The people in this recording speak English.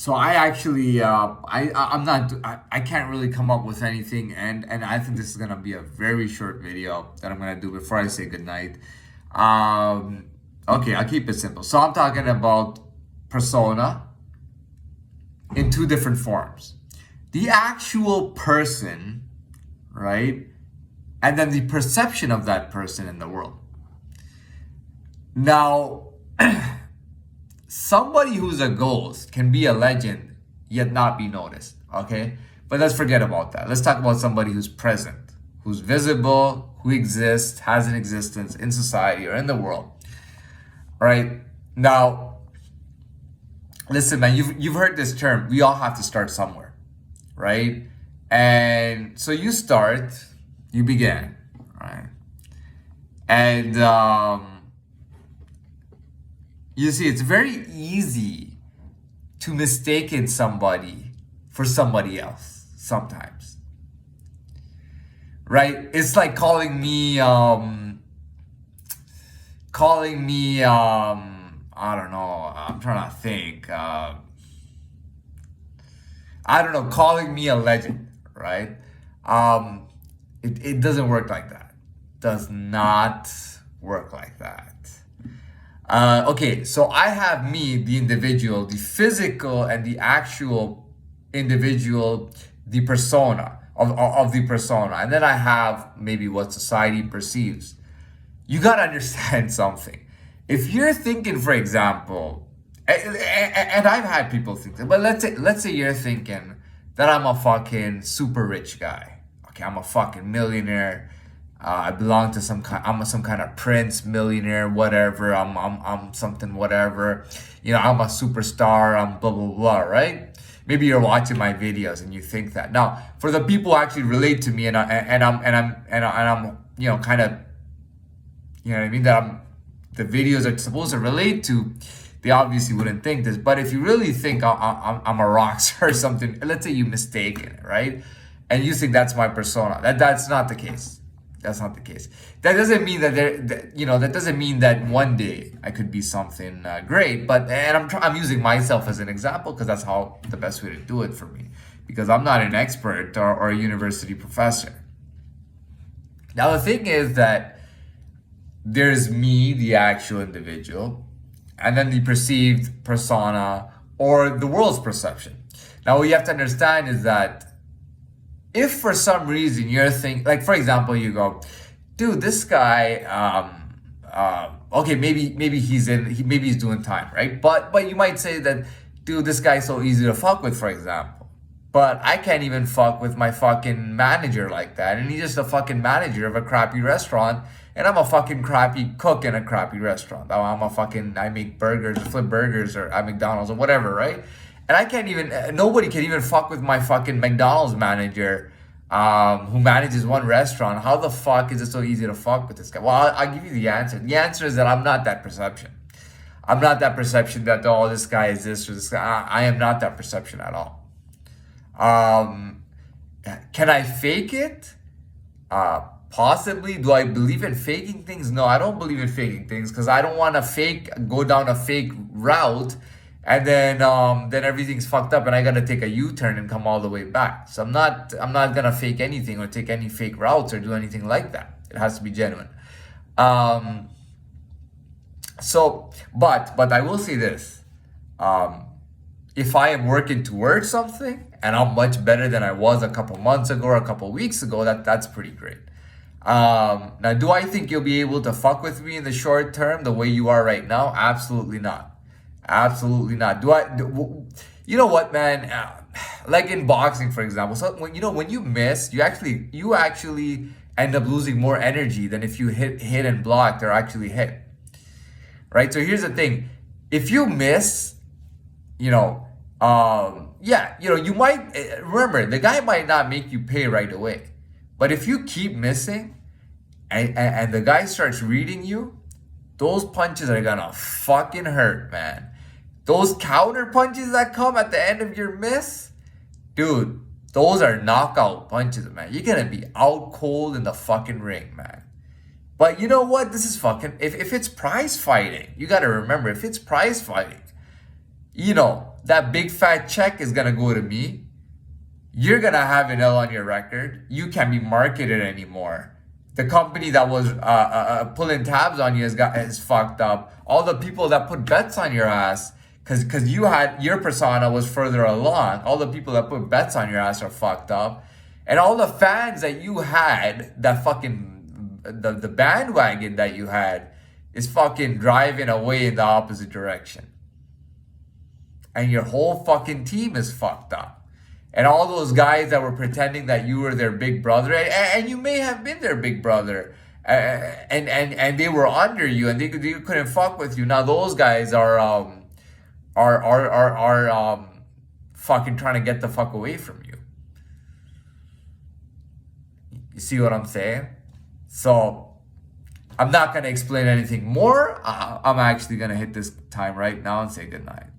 So I actually, I'm not, I can't really come up with anything, and I think this is gonna be a very short video that I'm gonna do before I say goodnight. Um, okay, I'll keep it simple. So I'm talking about persona in two different forms: the actual person, right, and then the perception of that person in the world. Now, somebody who's a ghost can be a legend yet not be noticed, okay? But let's forget about that. Let's talk about somebody who's present, who's visible, who exists, has an existence in society or in the world. All right? Now, listen, man, you've heard this term. We all have to start somewhere, right? And so you start, you began, right? And you see, it's very easy to mistake somebody for somebody else sometimes, right? It's like I don't know. I'm trying to think. I don't know, calling me a legend, right? It doesn't work like that. Does not work like that. Okay, so I have me, the individual, the physical and the actual individual, the persona of the persona. And then I have maybe what society perceives. You got to understand something. If you're thinking, for example, and I've had people think that, but let's say you're thinking that I'm a fucking super rich guy. Okay, I'm a fucking millionaire. I belong to some kind of prince, millionaire, whatever. I'm something, whatever. I'm a superstar. I'm blah blah blah. Right? Maybe you're watching my videos and you think that. Now, for the people who actually relate to me, I'm kind of, what I mean, that the videos are supposed to relate to, they obviously wouldn't think this. But if you really think I'm a rock star or something, let's say you mistaken it, right? And you think that's my persona. That's not the case. That's not the case. That doesn't mean that doesn't mean that one day I could be something great. But I'm using myself as an example because that's how the best way to do it for me. Because I'm not an expert or a university professor. Now the thing is that there's me, the actual individual, and then the perceived persona or the world's perception. Now what you have to understand is that if for some reason you're thinking, like for example, you go, dude, this guy, okay, maybe he's doing time, right? But you might say that, dude, this guy's so easy to fuck with, for example. But I can't even fuck with my fucking manager like that, and he's just a fucking manager of a crappy restaurant, and I'm a fucking crappy cook in a crappy restaurant. I make burgers, flip burgers, or at McDonald's or whatever, right? And nobody can even fuck with my fucking McDonald's manager, who manages one restaurant. How the fuck is it so easy to fuck with this guy? Well, I'll give you the answer. The answer is that I'm not that perception. I'm not that perception that, oh, this guy is this or this guy. I am not that perception at all. Can I fake it? Possibly. Do I believe in faking things? No, I don't believe in faking things because I don't want to go down a fake route, and then everything's fucked up and I gotta take a U-turn and come all the way back. So I'm not gonna fake anything or take any fake routes or do anything like that. It has to be genuine. But I will say this. If I am working towards something and I'm much better than I was a couple months ago or a couple weeks ago, that's pretty great. Now, do I think you'll be able to fuck with me in the short term the way you are right now? Absolutely not. Absolutely not. You know what, man? Like in boxing, for example. So when you miss, you actually end up losing more energy than if you hit and blocked or actually hit. Right? So here's the thing. If you miss, you might remember the guy might not make you pay right away. But if you keep missing and the guy starts reading you, those punches are gonna fucking hurt, man. Those counter punches that come at the end of your miss, dude, those are knockout punches, man. You're gonna be out cold in the fucking ring, man. But you know what? This is fucking, if it's prize fighting, you gotta remember, if it's prize fighting, that big fat check is gonna go to me. You're gonna have an L on your record. You can't be marketed anymore. The company that was pulling tabs on you is fucked up. All the people that put bets on your ass, because you had your persona was further along. All the people that put bets on your ass are fucked up, and all the fans that you had, that fucking the bandwagon that you had, is fucking driving away in the opposite direction. And your whole fucking team is fucked up. And all those guys that were pretending that you were their big brother, and you may have been their big brother, and they were under you, and they couldn't fuck with you. Now those guys are fucking trying to get the fuck away from you. You see what I'm saying? So I'm not gonna explain anything more. I'm actually gonna hit this time right now and say goodnight.